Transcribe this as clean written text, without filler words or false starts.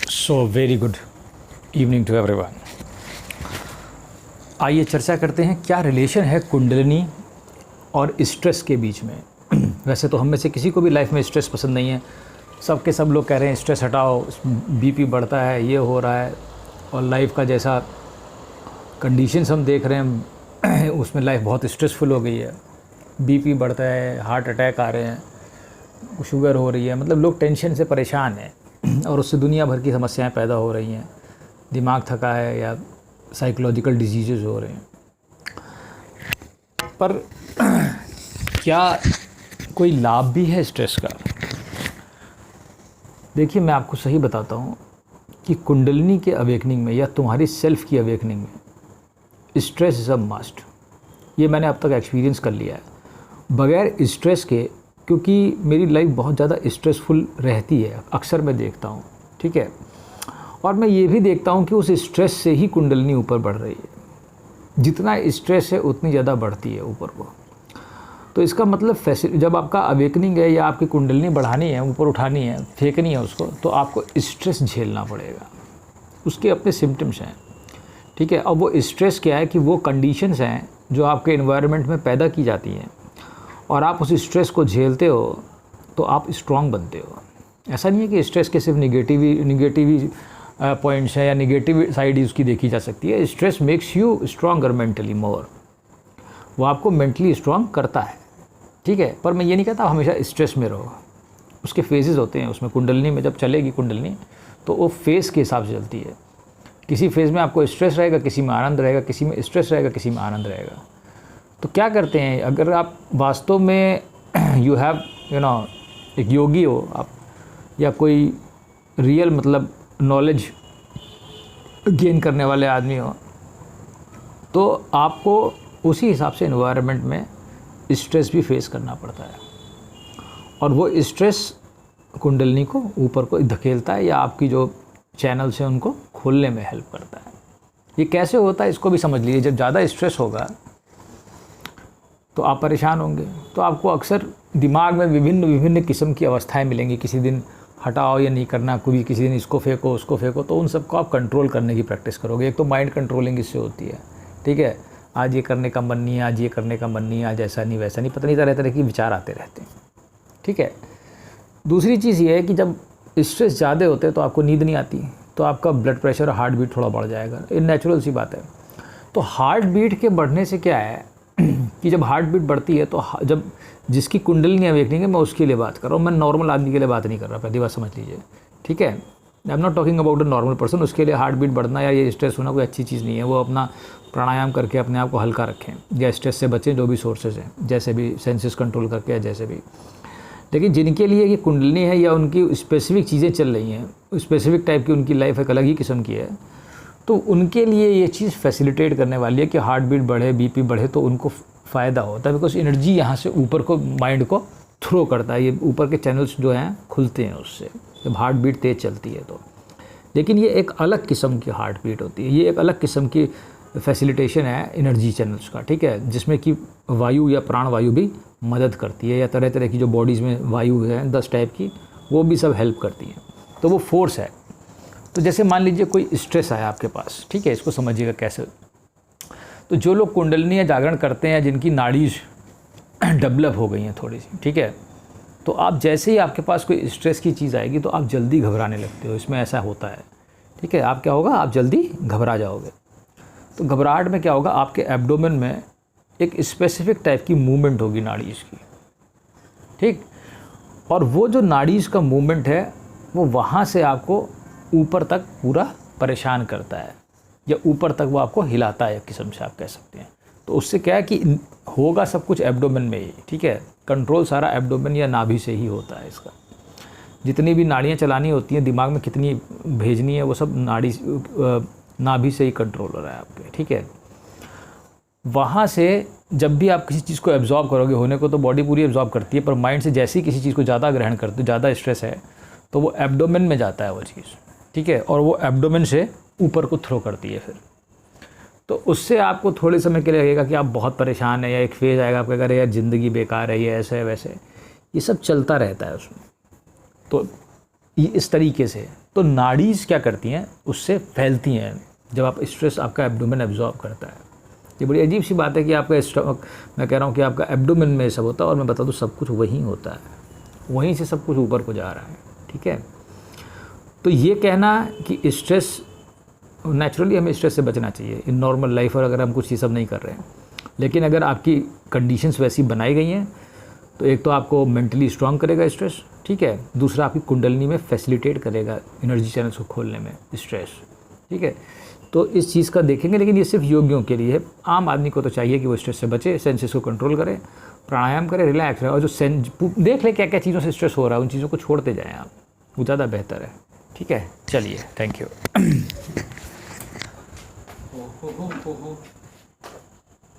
So very good evening to everyone. आइए चर्चा करते हैं क्या रिलेशन है कुंडलिनी और स्ट्रेस के बीच में। वैसे तो हम में से किसी को भी लाइफ में स्ट्रेस पसंद नहीं है। सब लोग कह रहे हैं स्ट्रेस हटाओ, बीपी बढ़ता है, ये हो रहा है। और लाइफ का जैसा कंडीशंस हम देख रहे हैं उसमें लाइफ बहुत स्ट्रेसफुल हो गई है। बीपी बढ़ता है, हार्ट अटैक आ रहे हैं, शुगर हो रही है, मतलब लोग टेंशन से परेशान हैं और उससे दुनिया भर की समस्याएं पैदा हो रही हैं। दिमाग थका है या साइकोलॉजिकल डिजीज़ हो रहे हैं। पर क्या कोई लाभ भी है स्ट्रेस का? देखिए, मैं आपको सही बताता हूँ कि कुंडलिनी के अवेकनिंग में या तुम्हारी सेल्फ की अवेकनिंग में स्ट्रेस इज़ अ मस्ट। ये मैंने अब तक एक्सपीरियंस कर लिया है। बगैर स्ट्रेस के, क्योंकि मेरी लाइफ बहुत ज़्यादा स्ट्रेसफुल रहती है, अक्सर मैं देखता हूँ, ठीक है। और मैं ये भी देखता हूँ कि उस स्ट्रेस से ही कुंडलिनी ऊपर बढ़ रही है। जितना स्ट्रेस है उतनी ज़्यादा बढ़ती है ऊपर को। तो इसका मतलब जब आपका अवेकनिंग है या आपकी कुंडलिनी बढ़ानी है, ऊपर उठानी है, फेंकनी है उसको, तो आपको स्ट्रेस झेलना पड़ेगा। उसके अपने सिम्टम्स हैं, ठीक है। अब वो स्ट्रेस क्या है कि वो कंडीशंस हैं जो आपके एनवायरनमेंट में पैदा की जाती हैं और आप उस स्ट्रेस को झेलते हो तो आप स्ट्रॉन्ग बनते हो। ऐसा नहीं है कि स्ट्रेस के सिर्फ निगेटिव पॉइंट्स हैं या निगेटिव साइड उसकी देखी जा सकती है। Stress makes you stronger mentally more. वो आपको मेंटली स्ट्रॉन्ग करता है, ठीक है। पर मैं ये नहीं कहता हमेशा स्ट्रेस में रहो। उसके फेजेस होते हैं। उसमें कुंडलिनी में जब चलेगी कुंडलिनी तो वो फेज़ के हिसाब से चलती है। किसी फेज़ में आपको स्ट्रेस रहेगा, किसी में आनंद रहेगा, किसी में स्ट्रेस रहेगा, किसी में आनंद रहेगा। तो क्या करते हैं, अगर आप वास्तव में एक योगी हो आप, या कोई रियल मतलब नॉलेज गेन करने वाले आदमी हो, तो आपको उसी हिसाब से एनवायरनमेंट में स्ट्रेस भी फेस करना पड़ता है। और वो स्ट्रेस कुंडलिनी को ऊपर को धकेलता है या आपकी जो चैनल्स हैं उनको खोलने में हेल्प करता है। ये कैसे होता है इसको भी समझ लीजिए। जब ज़्यादा स्ट्रेस होगा तो आप परेशान होंगे, तो आपको अक्सर दिमाग में विभिन्न किस्म की अवस्थाएं मिलेंगी। किसी दिन हटाओ ये नहीं करना, कोई किसी दिन इसको फेंको उसको फेंको, तो उन सबको आप कंट्रोल करने की प्रैक्टिस करोगे। एक तो माइंड कंट्रोलिंग इससे होती है, ठीक है। आज ये करने का मन नहीं है, आज ये करने का मन नहीं है, आज ऐसा नहीं वैसा नहीं, पता नहीं तरह तरह की विचार आते रहते हैं, ठीक है। दूसरी चीज़ ये है कि जब स्ट्रेस ज़्यादा होते हैं तो आपको नींद नहीं आती, तो आपका ब्लड प्रेशर और हार्ट बीट थोड़ा बढ़ जाएगा। ये नेचुरल सी बात है। तो हार्ट बीट के बढ़ने से क्या है कि जब हार्ट बीट बढ़ती है तो जब जिसकी कुंडलिनी अवेकनिंग है, मैं उसके लिए बात कर रहा हूँ, मैं नॉर्मल आदमी के लिए बात नहीं कर रहा, पहली बात समझ लीजिए, ठीक है। I am not talking about a normal person. उसके लिए हार्ट बीट बढ़ना या ये स्ट्रेस होना कोई अच्छी चीज़ नहीं है। वो अपना प्राणायाम करके अपने आप को हल्का रखें या स्ट्रेस से बचें, जो भी सोर्सेज हैं, जैसे भी सेंसेस कंट्रोल करके या जैसे भी। लेकिन जिनके लिए ये कुंडलिनी है या उनकी स्पेसिफिक चीज़ें चल रही हैं, स्पेसिफिक टाइप की उनकी लाइफ एक अलग ही किस्म की है, तो उनके लिए ये चीज़ फैसिलिटेट करने वाली है कि हार्ट बीट बढ़े, बीपी बढ़े, तो उनको फ़ायदा होता है। बिकॉज एनर्जी यहाँ से ऊपर को माइंड को थ्रो करता है। ये ऊपर के चैनल्स जो हैं खुलते हैं उससे, जब हार्ट बीट तेज़ चलती है तो। लेकिन ये एक अलग किस्म की हार्ट बीट होती है, ये एक अलग किस्म की फैसिलिटेशन है एनर्जी चैनल्स का, ठीक है, जिसमें कि वायु या प्राण वायु भी मदद करती है, या तरह तरह की जो बॉडीज़ में वायु है 10 टाइप की, वो भी सब हेल्प करती हैं। तो वो फोर्स है। तो जैसे मान लीजिए कोई स्ट्रेस आया आपके पास, ठीक है, इसको समझिएगा कैसे। तो जो लोग कुंडलिनी या जागरण करते हैं, जिनकी नाड़ीज डेवलप हो गई हैं थोड़ी सी, ठीक है, तो आप जैसे ही आपके पास कोई स्ट्रेस की चीज़ आएगी तो आप जल्दी घबराने लगते हो। इसमें ऐसा होता है, ठीक है। आप क्या होगा, आप जल्दी घबरा जाओगे। तो घबराहट में क्या होगा, आपके एब्डोमेन में एक स्पेसिफिक टाइप की मूवमेंट होगी नाड़ीज़ की, ठीक। और वो जो नाड़ीज़ का मूवमेंट है वो वहाँ से आपको ऊपर तक पूरा परेशान करता है, या ऊपर तक वो आपको हिलाता है, एक किस्म से आप कह सकते हैं। तो उससे क्या है कि होगा सब कुछ एब्डोमेन में ही, ठीक है। कंट्रोल सारा एब्डोमेन या नाभि से ही होता है इसका। जितनी भी नाड़ियाँ चलानी होती हैं, दिमाग में कितनी भेजनी है, वो सब नाभि से ही कंट्रोल हो रहा है आपके, ठीक है। वहाँ से जब भी आप किसी चीज़ को एब्जॉर्ब करोगे, होने को तो बॉडी पूरी एब्जॉर्ब करती है, पर माइंड से जैसे ही किसी चीज़ को ज़्यादा ग्रहण करते हो, ज़्यादा स्ट्रेस है, तो वो एब्डोमेन में जाता है वो चीज़, ठीक है। और वो एब्डोमेन से ऊपर को थ्रो करती है फिर। तो उससे आपको थोड़े समय के लिए लगेगा कि आप बहुत परेशान हैं, या एक फेज़ आएगा आपका, अरे यार ज़िंदगी बेकार है, ये ऐसे है वैसे, ये सब चलता रहता है उसमें। तो ये इस तरीके से, तो नाड़ीज़ क्या करती हैं, उससे फैलती हैं जब आप स्ट्रेस आपका एब्डोमेन एब्जॉर्ब करता है। ये बड़ी अजीब सी बात है कि आपका स्टमक, मैं कह रहा हूँ कि आपका एब्डोमेन में सब होता है, और मैं बता दूँ सब कुछ वहीं होता है, वहीं से सब कुछ ऊपर को जा रहा है, ठीक है। तो ये कहना कि स्ट्रेस, नेचुरली हमें स्ट्रेस से बचना चाहिए इन नॉर्मल लाइफ, और अगर हम कुछ ये सब नहीं कर रहे हैं, लेकिन अगर आपकी कंडीशंस वैसी बनाई गई हैं तो एक तो आपको मेंटली स्ट्रांग करेगा स्ट्रेस, ठीक है, दूसरा आपकी कुंडलिनी में फैसिलिटेट करेगा एनर्जी चैनल्स को खोलने में स्ट्रेस, ठीक है। तो इस चीज़ का देखेंगे, लेकिन ये सिर्फ योगियों के लिए है। आम आदमी को तो चाहिए कि वो स्ट्रेस से बचे, सेंसेस को कंट्रोल करे, प्राणायाम करे, रिलैक्स रहे, और जो देख ले क्या क्या चीज़ों से स्ट्रेस हो रहा है, उन चीज़ों को छोड़ते जाएँ आप, वो ज़्यादा बेहतर है, ठीक है। चलिए, थैंक यू।